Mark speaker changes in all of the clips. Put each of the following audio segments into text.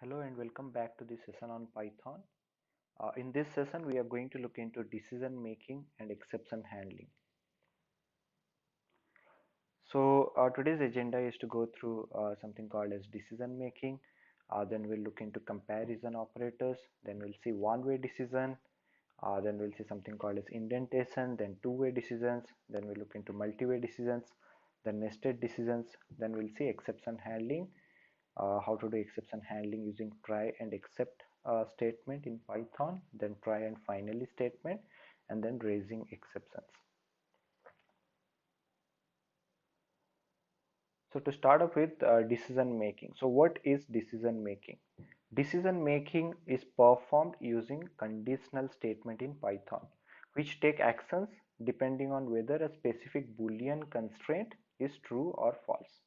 Speaker 1: Hello and welcome back to the session on Python. In this session, we are going to look into decision making and exception handling. So today's agenda is to go through something called as decision making. Then we'll look into comparison operators. Then we'll see one-way decision. Then we'll see something called as indentation. Then two-way decisions. Then we'll look into multi-way decisions. Then nested decisions. Then we'll see exception handling. How to do exception handling using try and except statement in Python, then try and finally statement, and then raising exceptions. So to start off with decision making. So what is decision making? Decision making is performed using conditional statement in Python, which take actions depending on whether a specific Boolean constraint is true or false.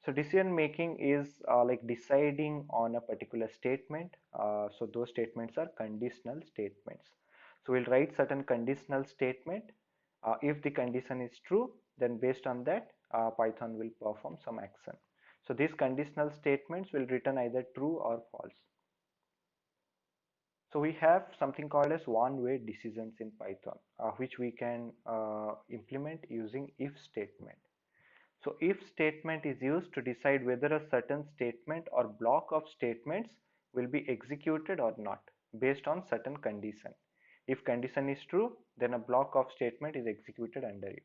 Speaker 1: So decision making is like deciding on a particular statement. So those statements are conditional statements. So we'll write certain conditional statement. If the condition is true, then based on that, Python will perform some action. So these conditional statements will return either true or false. So we have something called as one-way decisions in Python, which we can implement using if statement. So if statement is used to decide whether a certain statement or block of statements will be executed or not based on certain condition. If condition is true, then a block of statement is executed under it.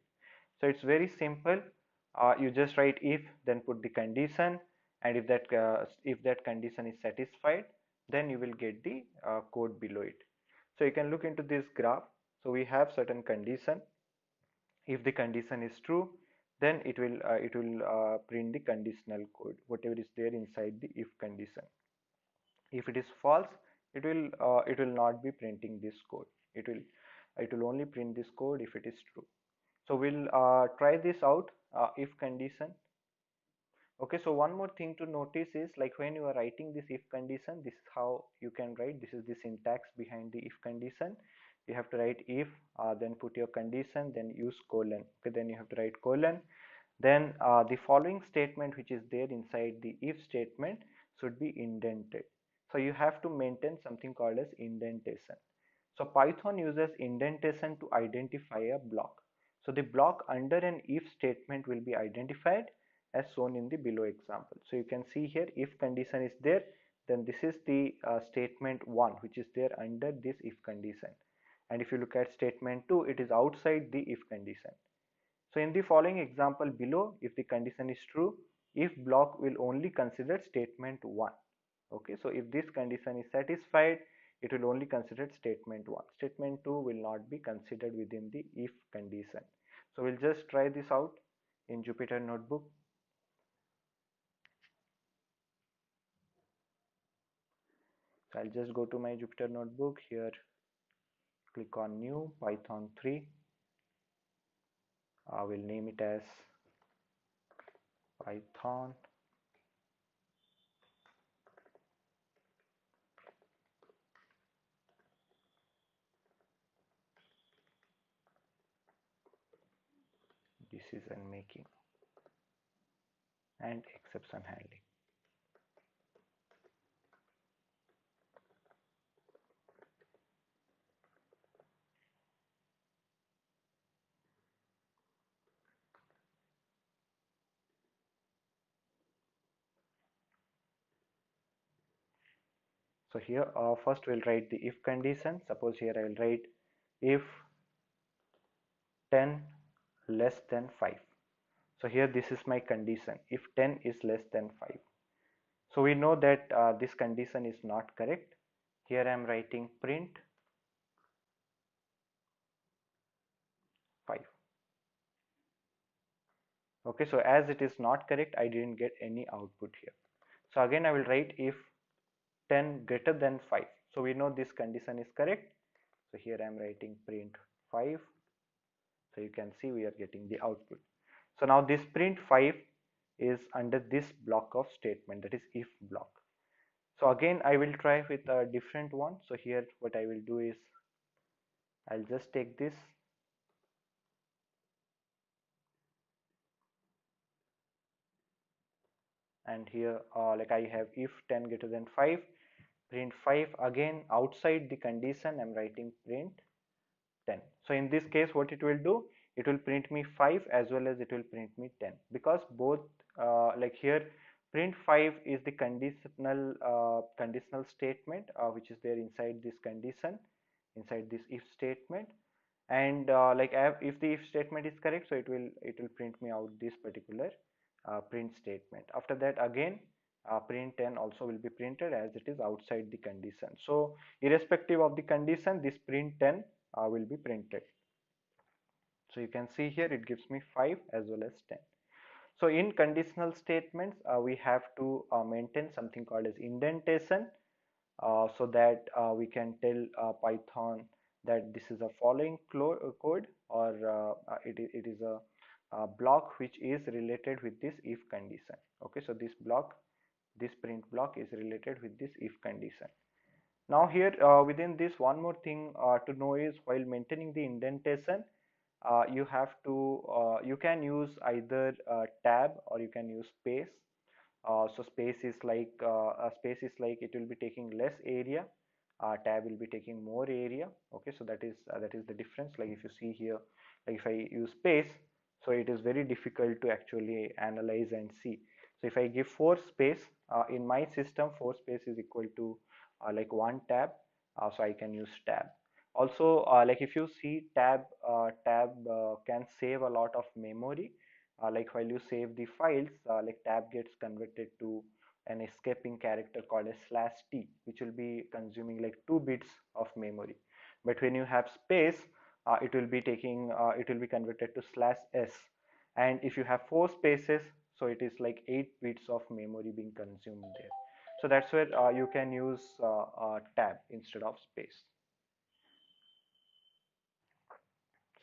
Speaker 1: So it's very simple. You just write if, then put the condition, and if that condition is satisfied, then you will get the code below it. So you can look into this graph. So we have certain condition. If the condition is true, then it will print the conditional code, whatever is there inside the if condition. If it is false, it will not be printing this code. It will only print this code if it is true. So we'll try this out. If condition. Okay, so one more thing to notice is, like, when you are writing this if condition, this is how you can write. This is the syntax behind the if condition. You have to write if, then put your condition, then use colon. Okay, then you have to write colon. Then the following statement which is there inside the if statement should be indented. So you have to maintain something called as indentation. So Python uses indentation to identify a block. So the block under an if statement will be identified as shown in the below example. So you can see here, if condition is there, then this is the statement 1 which is there under this if condition. And if you look at statement 2, it is outside the if condition. So in the following example below, if the condition is true, if block will only consider statement 1. Okay, so if this condition is satisfied, it will only consider statement 1. Statement 2 will not be considered within the if condition. So we'll just try this out in Jupyter Notebook. So I'll just go to my Jupyter Notebook here, click on new Python 3. I will name it as Python. Decision making and exception handling. So here first we'll write the if condition. Suppose here I will write if 10 less than 5. So here this is my condition, if 10 is less than 5. So we know that this condition is not correct. Here I am writing print 5. Okay, so as it is not correct, I didn't get any output here. So again I will write if 10 greater than 5. So we know this condition is correct. So here I am writing print 5. So you can see we are getting the output. So now this print 5 is under this block of statement, that is if block. So again I will try with a different one. So here what I will do is I'll just take this, and here like I have if 10 greater than 5, print 5. Again outside the condition I'm writing print 10. So in this case what it will do, it will print me 5 as well as it will print me 10, because both like here print 5 is the conditional statement which is there inside this condition, inside this if statement. And like if the if statement is correct, so it will print me out this particular print statement. After that again print 10 also will be printed as it is outside the condition. So irrespective of the condition, this print 10 will be printed. So you can see here it gives me 5 as well as 10. So in conditional statements we have to maintain something called as indentation, so that we can tell Python that this is a following code, or it is a block which is related with this if condition. Okay, so this block, this print block is related with this if condition. Now here within this, one more thing to know is while maintaining the indentation, you have to you can use either tab or you can use space. So space is like it will be taking less area, tab will be taking more area. Okay, so that is the difference. Like if you see here, like if I use space, so it is very difficult to actually analyze and see. So if I give 4 space in my system, 4 space is equal to like 1 tab, so I can use tab. Also like if you see tab can save a lot of memory. Like while you save the files, like tab gets converted to an escaping character called as /t, which will be consuming like 2 bits of memory. But when you have space, it will be converted to /s, and if you have 4 spaces, so it is like 8 bits of memory being consumed there. So that's where you can use tab instead of space.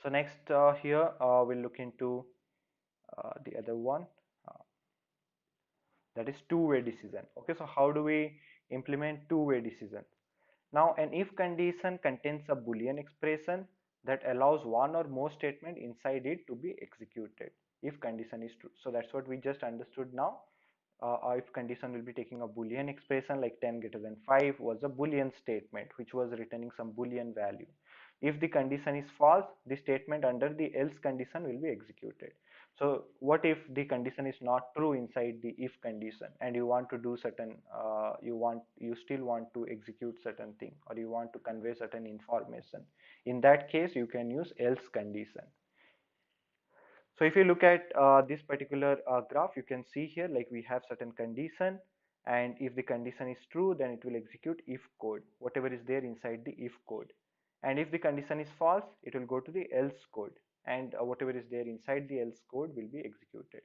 Speaker 1: So next here we'll look into the other one, uh, that is two-way decision. Okay, so how do we implement two-way decision? Now an if condition contains a boolean expression that allows one or more statement inside it to be executed if condition is true. So that's what we just understood now. If condition will be taking a boolean expression, like 10 greater than 5 was a boolean statement which was returning some boolean value. If the condition is false, the statement under the else condition will be executed. So what if the condition is not true inside the if condition, and you want to do certain you still want to execute certain thing, or you want to convey certain information? In that case you can use else condition. So if you look at this particular graph, you can see here like we have certain condition, and if the condition is true, then it will execute if code, whatever is there inside the if code. And if the condition is false, it will go to the else code, and whatever is there inside the else code will be executed.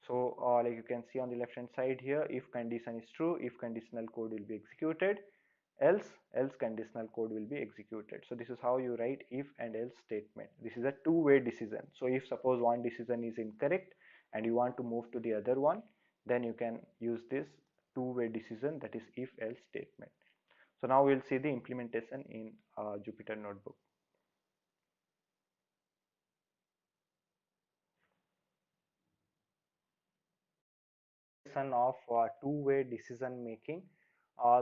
Speaker 1: So like you can see on the left hand side here, if condition is true, if conditional code will be executed, else conditional code will be executed. So this is how you write if and else statement. This is a two-way decision. So if suppose one decision is incorrect and you want to move to the other one, then you can use this two-way decision, that is if else statement. So now we'll see the implementation in Jupyter Notebook. Of two-way decision making.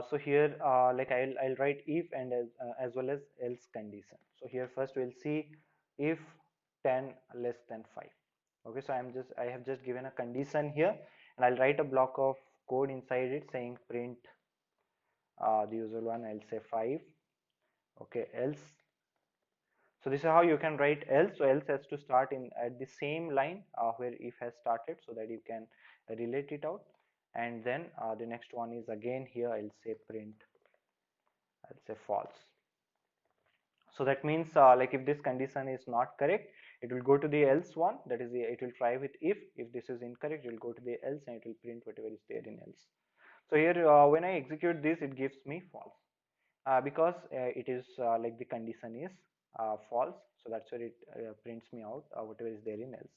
Speaker 1: So here like I'll write if and as well as else condition. So here first we'll see if 10 less than 5. Okay, so I have just given a condition here, and I'll write a block of code inside it saying print the usual one. I'll say 5. Okay, else. So this is how you can write else. So else has to start in at the same line where if has started, so that you can relate it out. And then the next one is again here I'll say print, I'll say false. So that means like if this condition is not correct, it will go to the else one, that is it will try with if this is incorrect, it will go to the else and it will print whatever is there in else. So here when I execute this, it gives me false because it is like the condition is false, so that's where it prints me out whatever is there in else.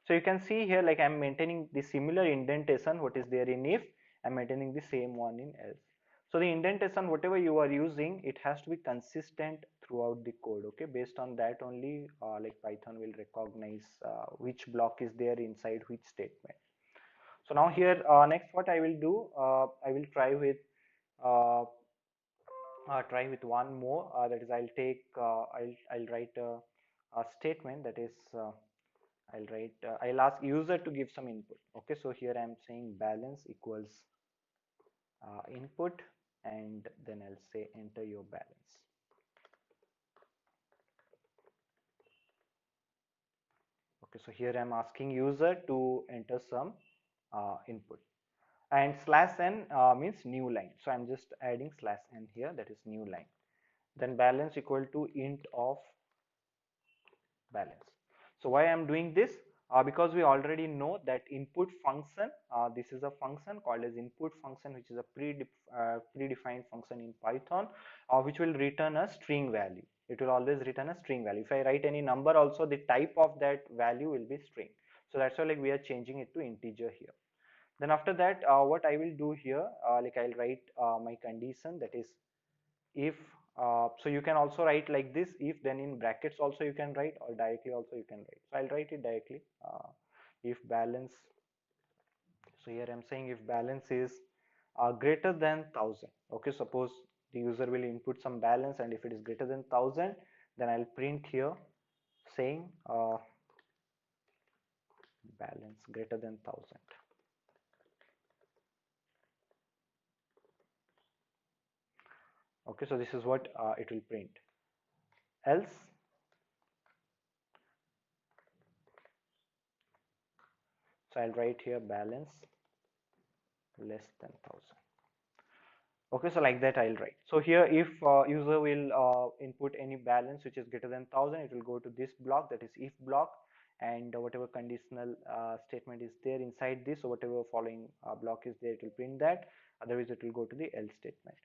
Speaker 1: So you can see here like I'm maintaining the similar indentation what is there in if, I'm maintaining the same one in else. So the indentation whatever you are using, it has to be consistent throughout the code. Okay, based on that only like Python will recognize which block is there inside which statement. So now here next what I will do, I will uh, try with one more, that is I'll take I'll write a statement, that is I'll ask user to give some input. Okay, so here I'm saying balance equals input, and then I'll say enter your balance. Okay, so here I'm asking user to enter some input, and slash n means new line, so I'm just adding slash n here, that is new line. Then balance equal to int of balance. So why I'm doing this? Because we already know that input function, this is a function called as input function, which is a predefined function in Python, which will return a string value. It will always return a string value. If I write any number also, the type of that value will be string. So that's why like we are changing it to integer here. Then after that, what I will do here, like I'll write my condition, that is if, so you can also write like this, if, then in brackets also you can write, or directly also you can write. So I'll write it directly, if balance, so here I'm saying if balance is greater than 1000. Okay, suppose the user will input some balance, and if it is greater than 1000, then I'll print here saying balance greater than 1000. Okay, so this is what it will print. Else, so I'll write here balance less than 1000. Okay, so like that I'll write. So here if user will input any balance which is greater than 1000, it will go to this block, that is if block, and whatever conditional statement is there inside this, so whatever following block is there, it will print that. Otherwise it will go to the else statement.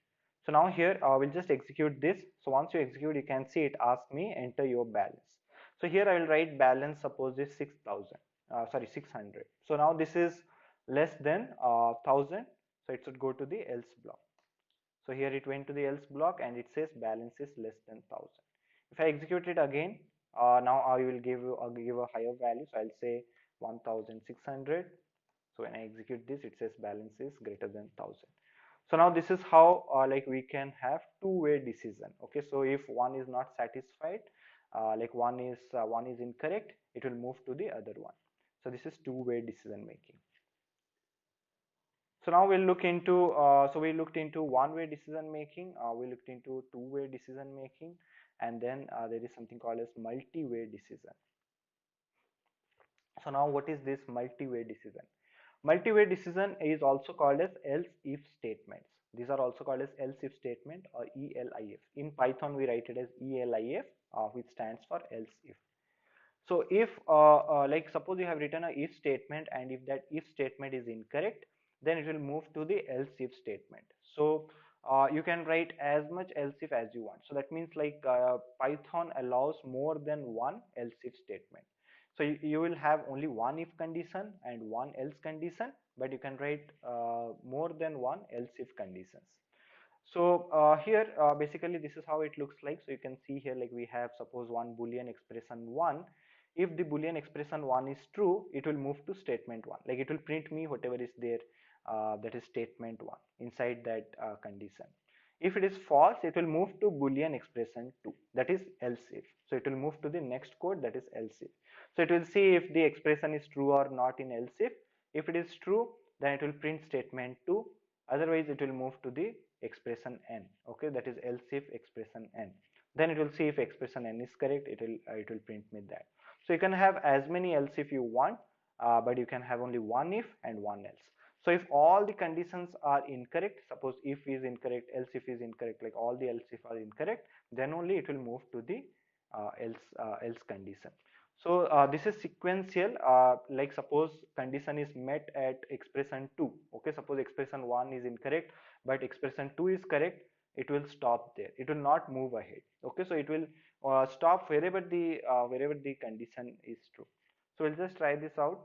Speaker 1: So now here we'll just execute this. So once you execute, you can see it asks me enter your balance. So here I will write balance, suppose is 6000, sorry 600. So now this is less than 1000, so it should go to the else block. So here it went to the else block, and it says balance is less than 1000. If I execute it again, now I will give a higher value, so I'll say 1600. So when I execute this, it says balance is greater than 1000. So now this is how like we can have two-way decision. Okay, so if one is not satisfied, like one is incorrect, it will move to the other one. So this is two-way decision making. So now we'll look into, so we looked into one-way decision making, we looked into two-way decision making, and then there is something called as multi-way decision. So now what is this multi-way decision? Multi-way decision is also called as else-if statements. These are also called as else-if statement or ELIF. In Python, we write it as ELIF, which stands for else-if. So if like suppose you have written a if statement, and if that if statement is incorrect, then it will move to the else if statement. So you can write as much else if as you want. So that means like Python allows more than one else if statement. So you will have only one if condition and one else condition, but you can write more than one else if conditions. So here basically this is how it looks like. So you can see here like we have suppose one boolean expression 1. If the boolean expression 1 is true, it will move to statement 1, like it will print me whatever is there, that is statement 1 inside that condition. If it is false, it will move to boolean expression 2, that is else if. So it will move to the next code, that is else if. So it will see if the expression is true or not in else if. If it is true, then it will print statement 2. Otherwise it will move to the expression n. Okay, that is else if expression n. Then it will see if expression n is correct, it will print me that. So you can have as many else if you want, but you can have only one if and one else. So if all the conditions are incorrect, suppose if is incorrect, else if is incorrect, like all the else if are incorrect, then only it will move to the else condition. So this is sequential, like suppose condition is met at expression 2. Okay, suppose expression 1 is incorrect but expression 2 is correct, it will stop there, it will not move ahead. Okay, so it will stop wherever the condition is true. So we'll just try this out.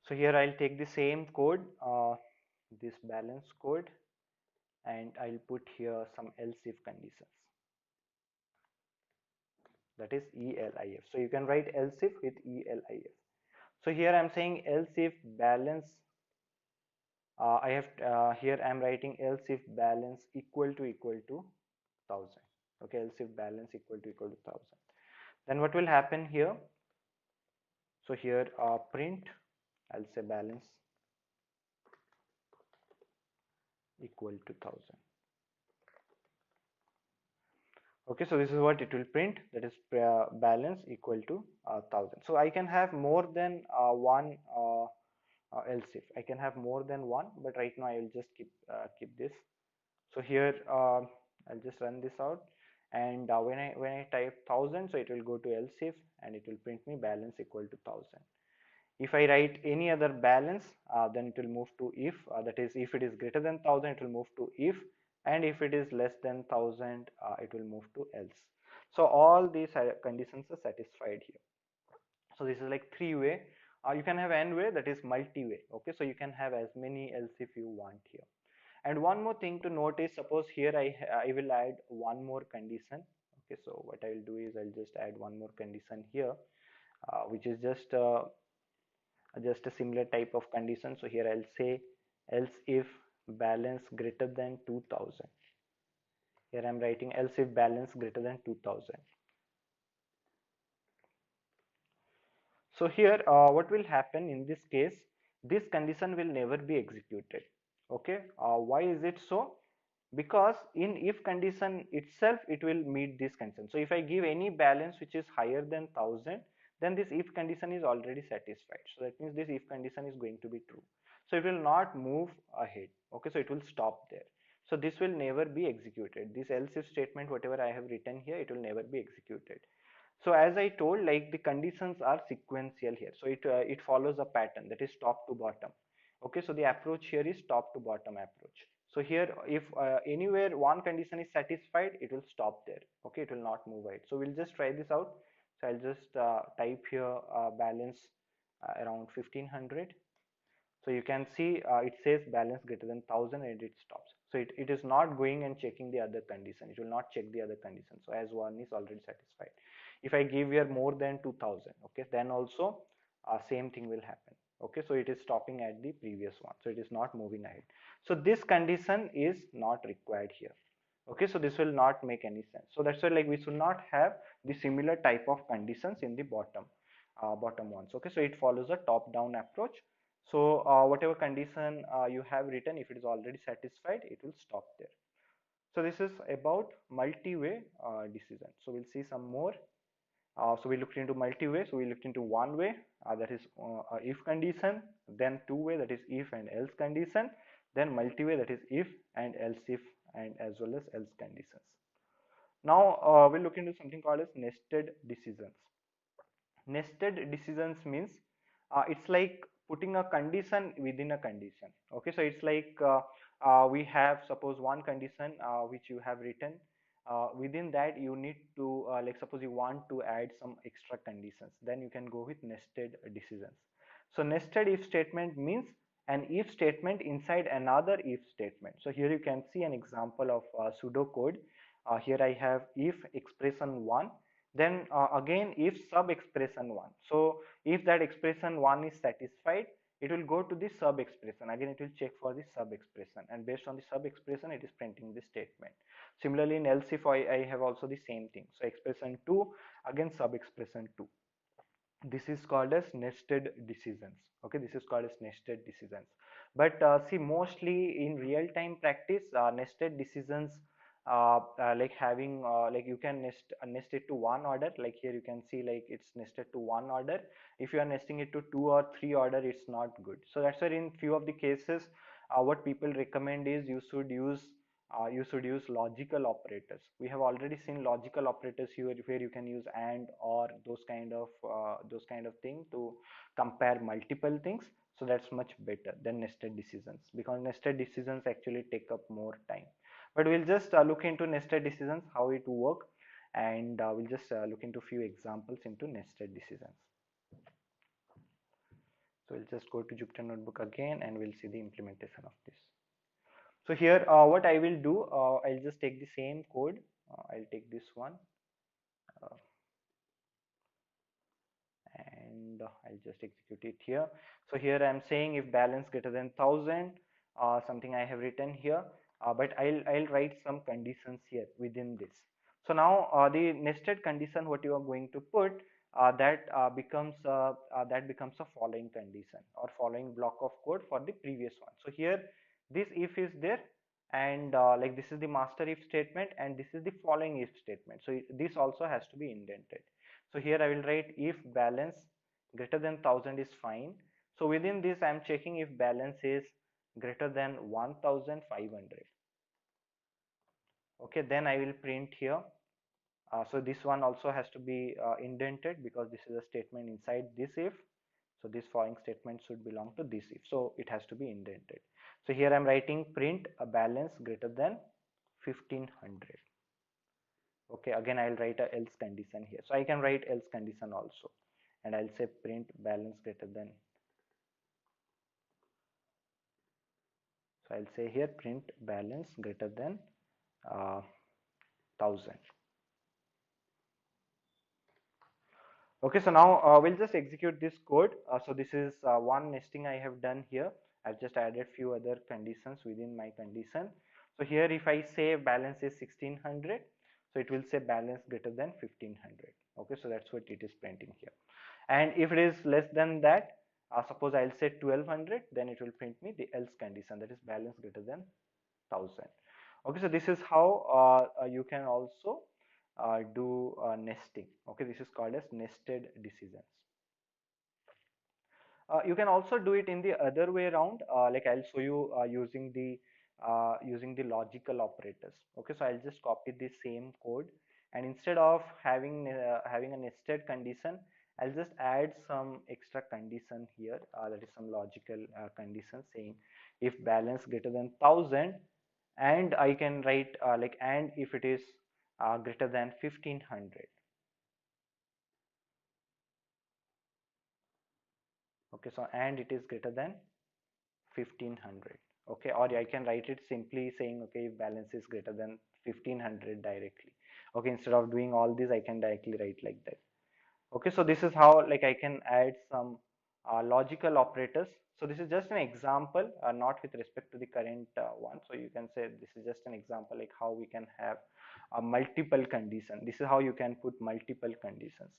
Speaker 1: So here I'll take the same code, this balance code, and I'll put here some else if conditions. that is ELIF. So you can write else if with ELIF. So here I'm saying else if balance, I have here I'm writing else if balance equal to 1000. Okay, else if balance equal to 1000. Then what will happen here? So here print, I'll say balance equal to 1000. Okay, so this is what it will print, that is balance equal to 1000. So I can have more than one else if. I can have more than one, but right now I will just keep this. So here I'll just run this out, and when I type 1000, so it will go to else if and it will print me balance equal to 1000. If I write any other balance, then it will move to if, that is if it is greater than 1000 it will move to if, and if it is less than 1000 it will move to else. So all these conditions are satisfied here. So this is like three way. You can have n way, that is multi-way. Okay, so you can have as many else if you want here. And one more thing to note is, suppose here I will add one more condition. Okay, so what I will do is I'll just add one more condition here, which is just a similar type of condition. So here I'll say else if balance greater than 2000. Here I'm writing else if balance greater than 2000. So here what will happen in this case, this condition will never be executed. Okay, why is it so? Because in if condition itself it will meet this condition. So if I give any balance which is higher than 1000, then this if condition is already satisfied. So that means this if condition is going to be true. So it will not move ahead. Okay, so it will stop there. So this will never be executed. This else if statement, whatever I have written here, it will never be executed. So as I told, like the conditions are sequential here. So it follows a pattern, that is top to bottom. Okay, so the approach here is top to bottom approach. So here if anywhere one condition is satisfied, it will stop there. Okay, it will not move ahead. So we'll just try this out. So I'll just type here balance around 1500. So you can see it says balance greater than 1000 and it stops. So it is not going and checking the other condition. It will not check the other condition. So as one is already satisfied. If I give here more than 2000, okay, then also same thing will happen. Okay, so it is stopping at the previous one. So it is not moving ahead. So this condition is not required here. Okay, so this will not make any sense. So that's why like we should not have the similar type of conditions in the bottom ones. Okay, so it follows a top down approach. So whatever condition you have written, if it is already satisfied, it will stop there. So this is about multi-way decision. So we'll see some more. So we looked into multi-way. So we looked into one way, that is if condition, then two way, that is if and else condition, then multi-way, that is if and else if and as well as else conditions. Now we'll look into something called as nested decisions. Nested decisions means it's like putting a condition within a condition. Okay, so it's like we have suppose one condition which you have written. Within that you need to like suppose you want to add some extra conditions, then you can go with nested decisions. So nested if statement means an if statement inside another if statement. So here you can see an example of pseudocode. Here I have if expression 1, then again if sub expression 1. So if that expression 1 is satisfied, it will go to the sub expression. Again it will check for the sub expression, and based on the sub expression it is printing the statement. Similarly in else if I have also the same thing. So expression 2, again sub expression 2. This is called as nested decisions. Okay, this is called as nested decisions. But see, mostly in real time practice, nested decisions like having like you can nest it to one order. Like here you can see like it's nested to one order. If you are nesting it to 2 or 3 order, it's not good. So that's why in few of the cases what people recommend is you should use logical operators. We have already seen logical operators here where you can use and or those kind of thing to compare multiple things. So that's much better than nested decisions, because nested decisions actually take up more time. But we'll just look into nested decisions, how it work, and we'll just look into few examples into nested decisions. So we'll just go to Jupyter Notebook again and we'll see the implementation of this. So here what I will do, I'll just take the same code. I'll take this one. I'll just execute it here. So here I'm saying if balance greater than 1000, something I have written here, but I'll write some conditions here within this. So now the nested condition what you are going to put, that becomes a following condition or following block of code for the previous one. So here this if is there, and like this is the master if statement and this is the following if statement, so this also has to be indented. So here I will write if balance greater than 1000 is fine. So within this I am checking if balance is greater than 1500. Okay, then I will print here. So this one also has to be indented because this is a statement inside this if. So this following statement should belong to this if. So it has to be indented. So here I'm writing print a balance greater than 1500. Okay, again I'll write a else condition here. So I can write else condition also, and I'll say print balance greater than. So I'll say here print balance greater than 1000. Okay, so now we'll just execute this code. So this is one nesting I have done here. I've just added few other conditions within my condition. So here if I say balance is 1600, so it will say balance greater than 1500. Okay, so that's what it is printing here. And if it is less than that, suppose I'll say 1200, then it will print me the else condition, that is balance greater than 1000. Okay, so this is how you can also do nesting. Okay, this is called as nested decisions. You can also do it in the other way around, like I'll show you using the logical operators. Okay, so I'll just copy the same code, and instead of having a nested condition, I'll just add some extra condition here, that is some logical condition saying if balance greater than 1000, and I can write like and if it is greater than 1500. Okay, so and it is greater than 1500. Okay, or I can write it simply saying okay if balance is greater than 1500 directly. Okay, instead of doing all this I can directly write like that. Okay, so this is how like I can add some logical operators. So this is just an example, not with respect to the current one. So you can say this is just an example like how we can have a multiple condition. This is how you can put multiple conditions.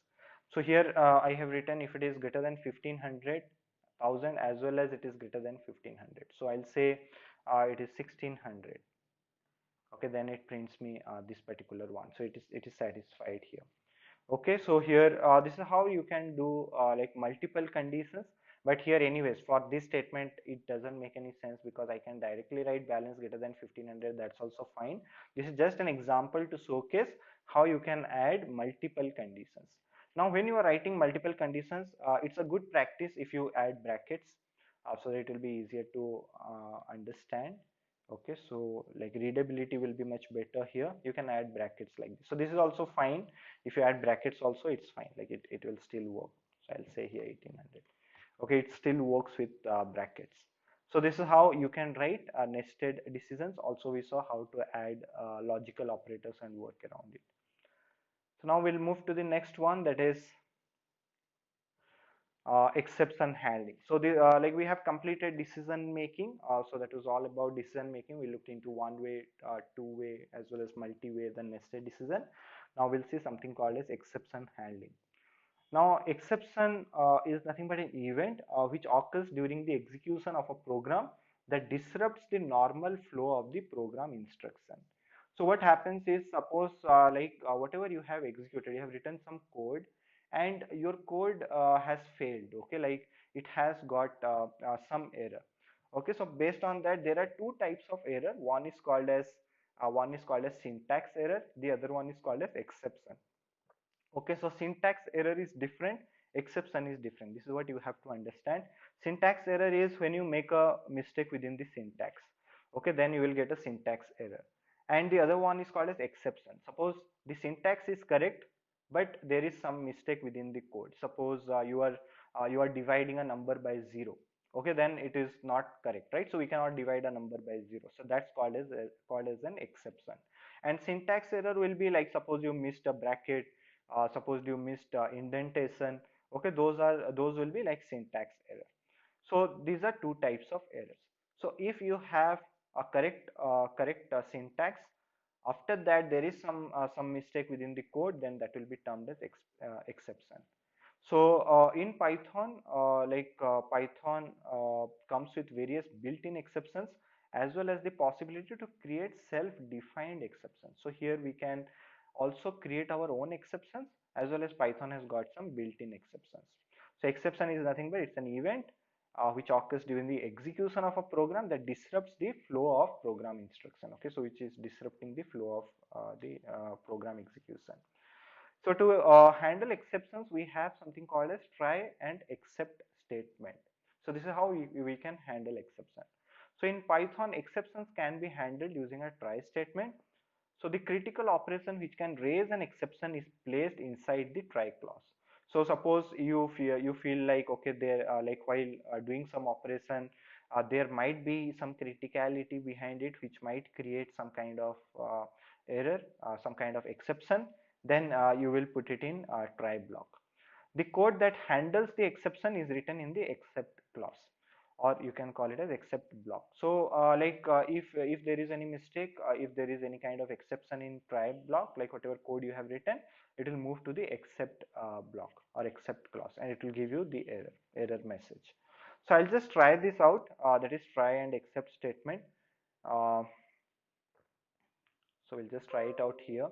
Speaker 1: So here I have written if it is greater than 1500 1000 as well as it is greater than 1500. So I'll say it is 1600. Okay, then it prints me this particular one. So it is satisfied here. Okay, so here this is how you can do like multiple conditions, but here anyways for this statement it doesn't make any sense because I can directly write balance greater than 1500. That's also fine. This is just an example to showcase how you can add multiple conditions. Now when you are writing multiple conditions, it's a good practice if you add brackets, so that it will be easier to understand. Okay, so like readability will be much better here. You can add brackets like this. So this is also fine. If you add brackets also, it's fine, like it will still work. So I'll say here 1800. Okay, it still works with brackets. So this is how you can write nested decisions. Also we saw how to add logical operators and work around it. So now we'll move to the next one, that is exception handling. So the like we have completed decision making. So that was all about decision making. We looked into one way, two way, as well as multi way, then nested decision. Now we'll see something called as exception handling. Now exception is nothing but an event which occurs during the execution of a program that disrupts the normal flow of the program instruction. So what happens is, suppose whatever you have executed, you have written some code and your code has failed. Okay, like it has got some error. Okay, so based on that there are two types of error. One is called as syntax error, the other one is called as exception. Okay, so syntax error is different, exception is different. This is what you have to understand. Syntax error is when you make a mistake within the syntax. Okay, then you will get a syntax error. And the other one is called as exception. Suppose the syntax is correct, but there is some mistake within the code. Suppose you are dividing a number by 0. Okay, then it is not correct, right? So we cannot divide a number by 0. So that's called as an exception. And syntax error will be like, suppose you missed a bracket, suppose you missed indentation, Okay, those will be like syntax error. So these are two types of errors. So if you have a correct syntax, after that there is some mistake within the code, then that will be termed as exception. So in Python, Python comes with various built-in exceptions as well as the possibility to create self-defined exceptions. So here we can also create our own exceptions, as well as Python has got some built-in exceptions. So exception is nothing but it's an event which occurs during the execution of a program that disrupts the flow of program instruction. Okay, so which is disrupting the flow of the program execution. So to handle exceptions, we have something called as try and except statement. So this is how we can handle exception. So in Python, exceptions can be handled using a try statement. So the critical operation which can raise an exception is placed inside the try clause. So suppose you feel like, okay, there like while doing some operation, there might be some criticality behind it which might create some kind of error, some kind of exception, then you will put it in try block. The code that handles the exception is written in the except clause, or you can call it as except block. So if there is any mistake, if there is any kind of exception in try block, like whatever code you have written, it will move to the except block or except clause, and it will give you the error message. So I'll just try this out, that is try and except statement. uh, so we'll just try it out here.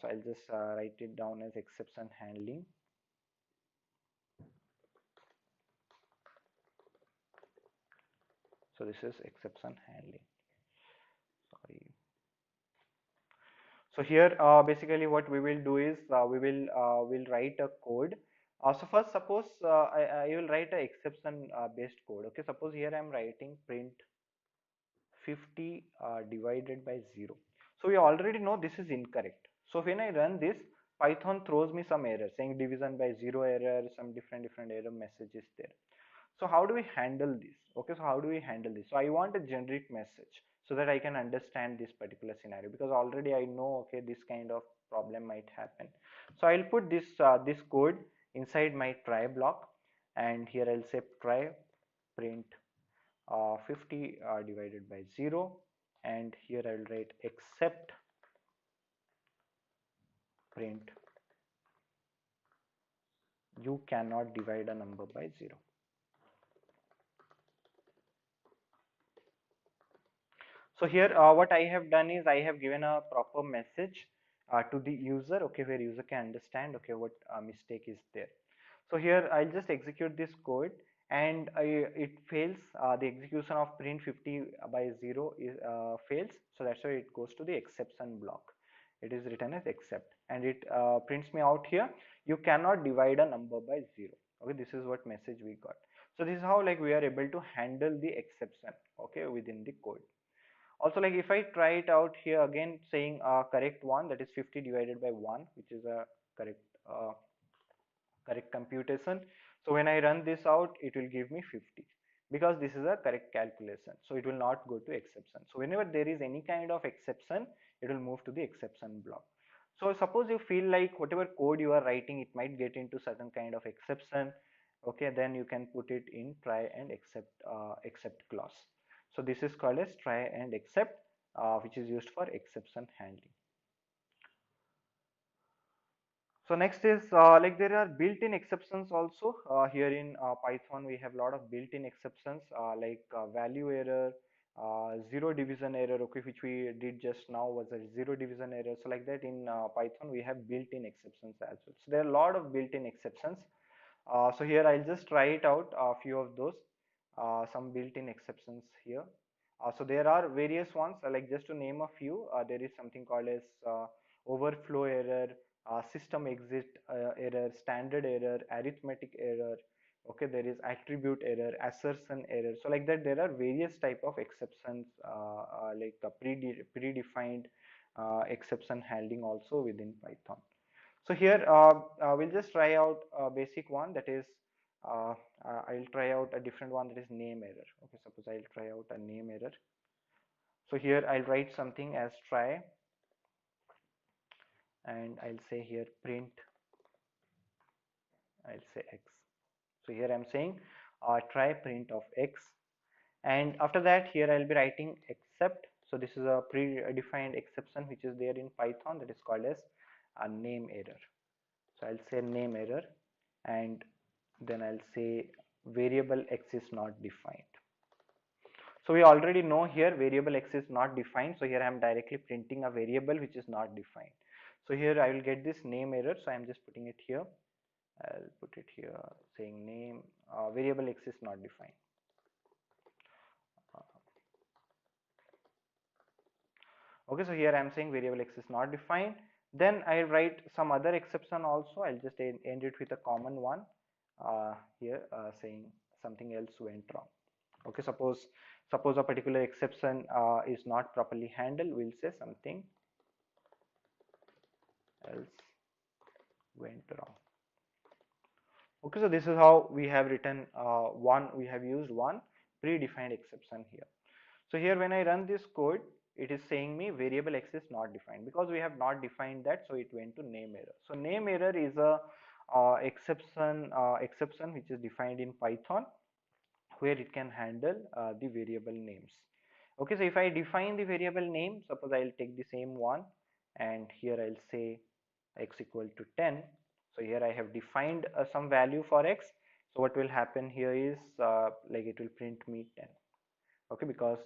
Speaker 1: So I'll just write it down as exception handling. So this is exception handling. Sorry. So here basically what we will do is will write a code. So first, suppose I will write a exception based code. Okay, suppose here I am writing print 50 divided by 0. So we already know this is incorrect. So when I run this, Python throws me some error saying division by 0 error, some different error messages there. So how do we handle this? Okay, so how do we handle this? So I want a generic message so that I can understand this particular scenario, because already I know, okay, this kind of problem might happen. So I'll put this code inside my try block, and here I'll say try print 50 divided by 0, and here I will write except print you cannot divide a number by 0. So here what I have done is I have given a proper message to the user, okay, where user can understand, okay, what mistake is there. So here I'll just execute this code, and it fails. The execution of print 50 by 0 is fails, so that's why it goes to the exception block. It is written as except, and it prints me out here, you cannot divide a number by 0. Okay, this is what message we got. So this is how like we are able to handle the exception, okay, within the code. Also, like if I try it out here again, saying correct one, that is 50 divided by 1, which is a correct correct computation. So when I run this out, it will give me 50, because this is a correct calculation, so it will not go to exception. So whenever there is any kind of exception, it will move to the exception block. So suppose you feel like whatever code you are writing, it might get into certain kind of exception, okay, then you can put it in try and except clause. So this is called as try and except, which is used for exception handling. So next is like there are built-in exceptions also. Here in Python we have a lot of built-in exceptions, like value error, zero division error, okay, which we did just now was a zero division error. So like that in Python we have built-in exceptions as well. So there are a lot of built-in exceptions. So here I'll just try it out, a few of those, some built-in exceptions here. So there are various ones, like just to name a few, there is something called as overflow error, system exit error, standard error, arithmetic error. Okay, there is attribute error, assertion error. So like that, there are various type of exceptions, like predefined exception handling also within Python. So here we'll just try out a basic one, that is uh, I'll try out a different one, that is name error. Okay, suppose I'll try out a name error. So here I'll write something as try, and I'll say here print I'll say x. So here I'm saying try print of x, and after that here I'll be writing except. So this is a predefined exception which is there in Python, that is called as a name error. So I'll say name error, and then I'll say variable x is not defined. So we already know here variable x is not defined, so here I am directly printing a variable which is not defined. So here I will get this name error, so I am just putting it here. I'll put it here saying name variable x is not defined. Okay, so here I am saying variable x is not defined. Then I write some other exception also. I'll just end it with a common one here saying something else went wrong. Okay, suppose a particular exception is not properly handled, we'll say something else went wrong. Okay, so this is how we have written we have used one predefined exception here. So here when I run this code, it is saying me variable x is not defined because we have not defined that, so it went to name error. So name error is a exception which is defined in Python, where it can handle the variable names. Okay, so if I define the variable name, suppose I'll take the same one, and here I'll say x equal to 10. So here I have defined some value for x. So what will happen here is like it will print me 10. Okay, because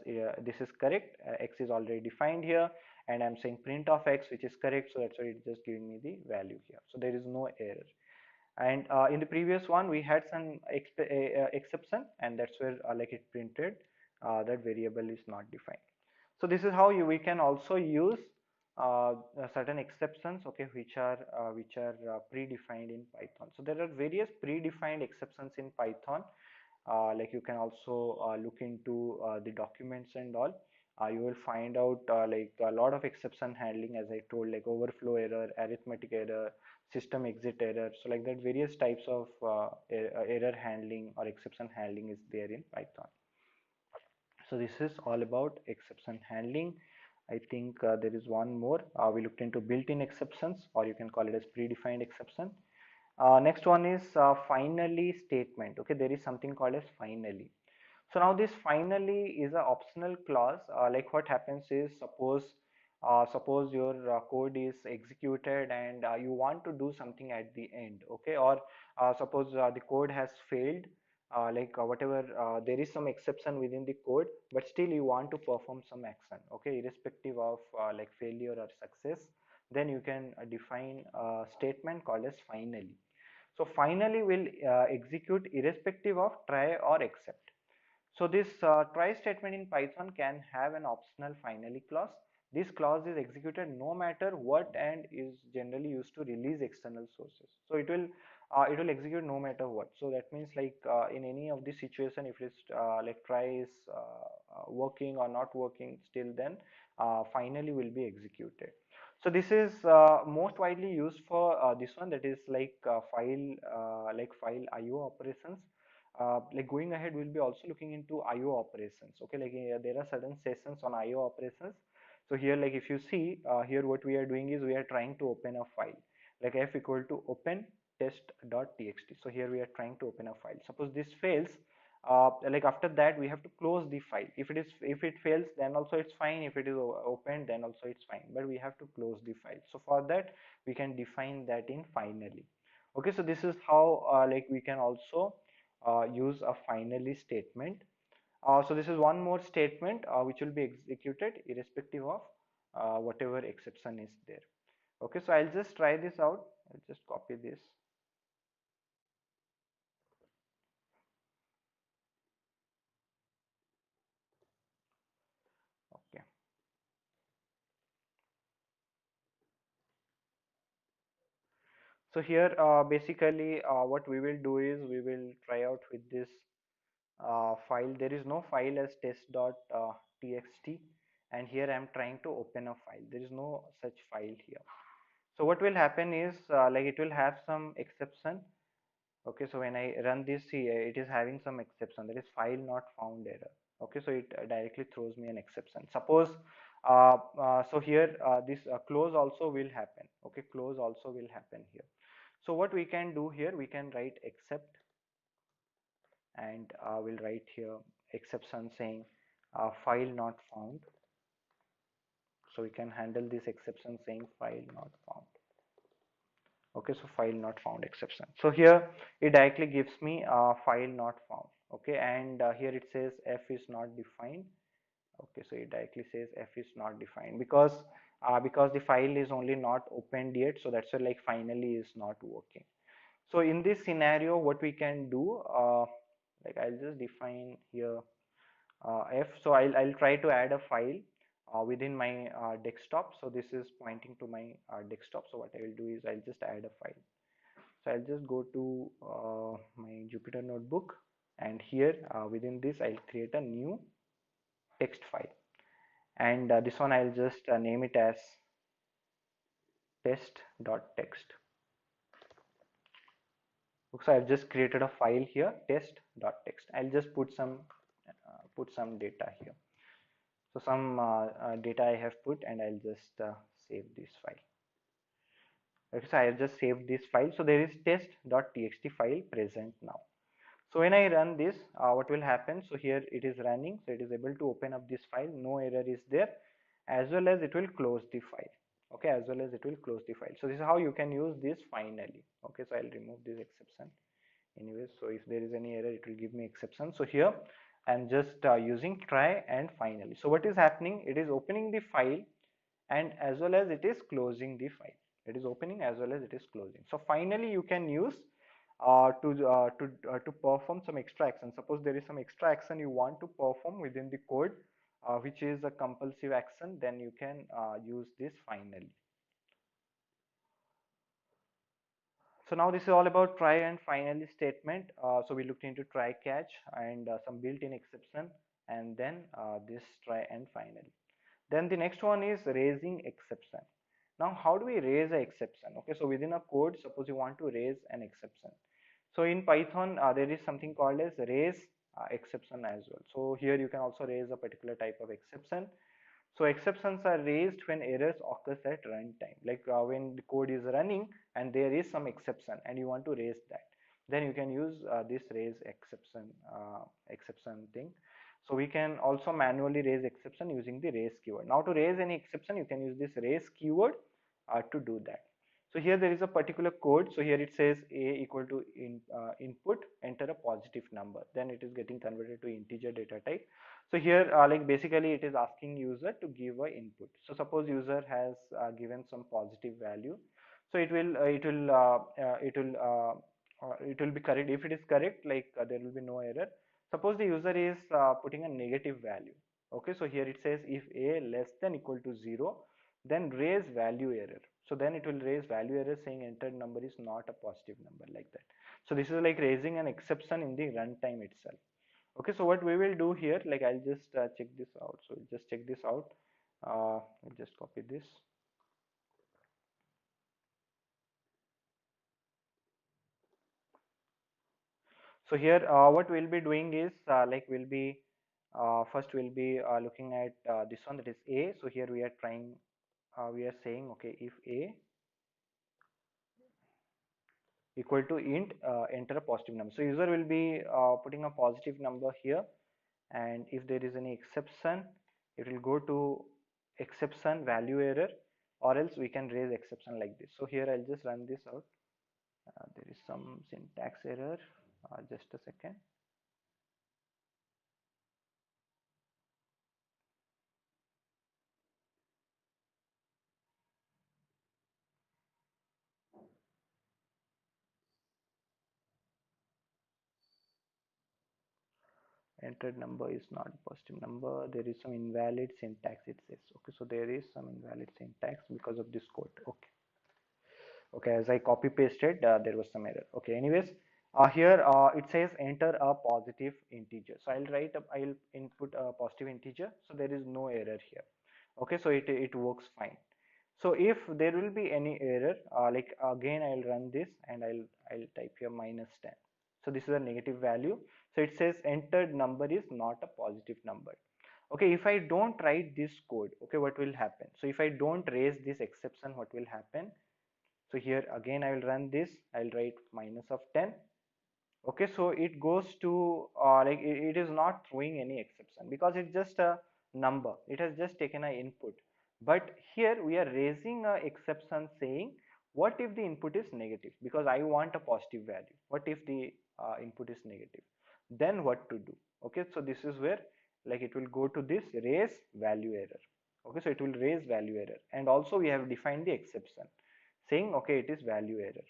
Speaker 1: this is correct, x is already defined here, and I'm saying print of x, which is correct, so that's why it's just giving me the value here. So there is no error. And in the previous one we had some exception, and that's where like it printed that variable is not defined. So this is how we can also use certain exceptions, okay, which are predefined in Python. So there are various predefined exceptions in Python. Like you can also look into the documents and all. You will find out like a lot of exception handling, as I told, like overflow error, arithmetic error, system exit error. So like that, various types of error handling or exception handling is there in Python. So this is all about exception handling. I think there is one more. We looked into built-in exceptions, or you can call it as predefined exception. Next one is finally statement. Okay, there is something called as finally. So now this finally is an optional clause. Like what happens is, suppose your code is executed, and you want to do something at the end. Okay, or suppose the code has failed, like whatever, there is some exception within the code, but still you want to perform some action, okay, irrespective of like failure or success. Then you can define a statement called as finally. So finally will execute irrespective of try or except. So this try statement in Python can have an optional finally clause. This clause is executed no matter what, and is generally used to release external sources. So it will execute no matter what. So that means like in any of the situation, if it's like try is working or not working, still then finally will be executed. So this is most widely used for this one, that is like file IO operations. Like going ahead, we'll be also looking into IO operations. Okay, like there are certain sessions on IO operations. So here, like if you see here, what we are doing is we are trying to open a file, like f equal to open test.txt. So here we are trying to open a file. Suppose this fails, like after that we have to close the file. If it fails, then also it's fine. If it is opened, then also it's fine, but we have to close the file. So for that we can define that in finally. Okay, so this is how like we can also use a finally statement. So this is one more statement which will be executed irrespective of whatever exception is there. Okay, so I'll just try this out. I'll just copy this. Okay. So here basically what we will do is we will try out with this file. There is no file as test.txt, and here I am trying to open a file. There is no such file here. So what will happen is like it will have some exception. Okay, so when I run this here, it is having some exception, that is file not found error. Okay, so it directly throws me an exception. Suppose so here this close also will happen. Okay, close also will happen here. So what we can do here, we can write except, and we'll write here exception saying file not found. So we can handle this exception saying file not found. Okay, so file not found exception. So here it directly gives me file not found. Okay, and here it says f is not defined. Okay, so it directly says f is not defined because the file is only not opened yet, so that's why like finally is not working. So in this scenario, what we can do, like I'll just define here f. So I'll try to add a file within my desktop. So this is pointing to my desktop. So what I will do is I'll just add a file. So I'll just go to my Jupyter notebook, and here within this I'll create a new text file, and this one I'll just name it as test.txt. So I've just created a file here, test.txt. I'll just put some data here. So some data I have put, and I'll just save this file. Okay, so I have just saved this file. So there is test.txt file present now. So when I run this, what will happen? So here it is running, so it is able to open up this file. No error is there, as well as it will close the file. Okay, as well as it will close the file. So this is how you can use this finally. Okay, so I'll remove this exception. Anyways, so if there is any error, it will give me exception. So here I'm just using try and finally. So what is happening? It is opening the file, and as well as it is closing the file. It is opening as well as it is closing. So finally you can use to perform some extra action. Suppose there is some extra action you want to perform within the code, which is a compulsive action, then you can use this finally. So now this is all about try and finally statement. So we looked into try catch and some built-in exception, and then this try and finally. Then the next one is raising exception. Now how do we raise an exception? Okay, so within a code, suppose you want to raise an exception. So in Python, there is something called as raise exception as well. So here you can also raise a particular type of exception. So exceptions are raised when errors occurs at runtime, like when the code is running and there is some exception and you want to raise that, then you can use this raise exception thing. So we can also manually raise exception using the raise keyword. Now to raise any exception, you can use this raise keyword to do that. So here there is a particular code. So here it says a equal to input, enter a positive number, then it is getting converted to integer data type. So here like basically it is asking user to give a input. So suppose user has given some positive value, so it will be correct. If it is correct, like there will be no error. Suppose the user is putting a negative value. Okay, so here it says if a less than equal to 0, then raise value error. So then it will raise value error saying entered number is not a positive number, like that. So this is like raising an exception in the runtime itself. Okay, so what we will do here, like I'll just check this out. So just check this out. I'll just copy this. So here what we'll be doing is like we'll be first we'll be looking at this one, that is a. So here we are trying we are saying, okay, if a equal to int, enter a positive number. So user will be putting a positive number here, and if there is any exception, it will go to exception value error, or else we can raise exception like this. So here I'll just run this out. There is some syntax error, just a second. Entered number is not positive number, there is some invalid syntax, it says. Okay, so there is some invalid syntax because of this code. Okay, okay, as I copy pasted, there was some error. Okay, anyways, here it says enter a positive integer. So I'll input a positive integer, so there is no error here. Okay, so it works fine. So if there will be any error, like again I'll run this, and I'll type here -10. So this is a negative value. So it says entered number is not a positive number. Okay, if I don't write this code, okay, what will happen? So if I don't raise this exception, what will happen? So here again I will run this, I'll write minus of 10. Okay, so it goes to like it is not throwing any exception because it's just a number, it has just taken an input. But here we are raising a exception saying what if the input is negative, because I want a positive value. What if the input is negative, then what to do? Okay, so this is where like it will go to this raise value error. Okay, so it will raise value error, and also we have defined the exception saying okay it is value error.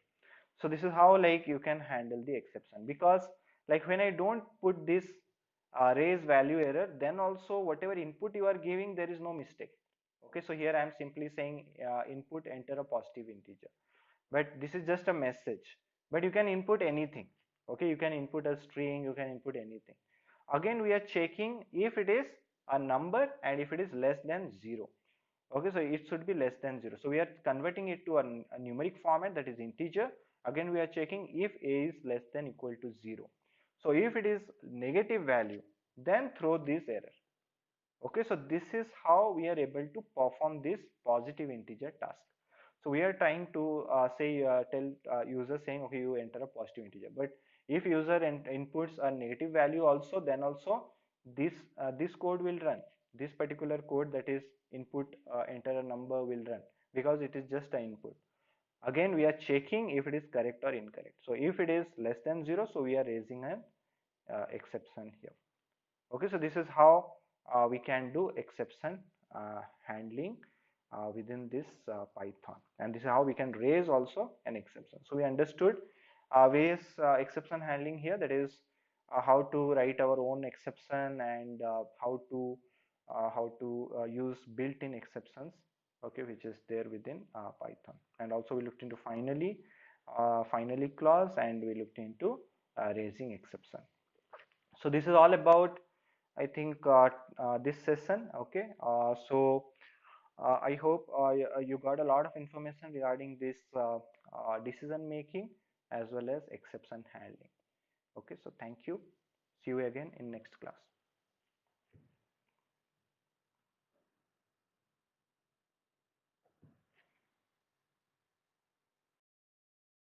Speaker 1: So this is how like you can handle the exception, because like when I don't put this raise value error, then also whatever input you are giving there is no mistake. Okay, so here I am simply saying input enter a positive integer, but this is just a message. But you can input anything. Okay, you can input a string, you can input anything. Again we are checking if it is a number and if it is less than 0. Okay, so it should be less than 0. So we are converting it to a numeric format, that is integer. Again we are checking if a is less than equal to 0. So if it is negative value, then throw this error. Okay, so this is how we are able to perform this positive integer task. So we are trying to say tell user saying okay you enter a positive integer, but if user inputs a negative value also, then also this code will run. This particular code, that is input enter a number, will run because it is just an input. Again we are checking if it is correct or incorrect. So if it is less than 0, so we are raising an exception here. Okay, so this is how we can do exception handling within this Python, and this is how we can raise also an exception. So we understood various exception handling here, that is how to write our own exception, and how to use built-in exceptions, okay, which is there within Python. And also we looked into finally clause, and we looked into raising exception. So this is all about, I think, this session. Okay, so I hope you got a lot of information regarding this decision making as well as exception handling. Okay, so thank you. See you again in next class.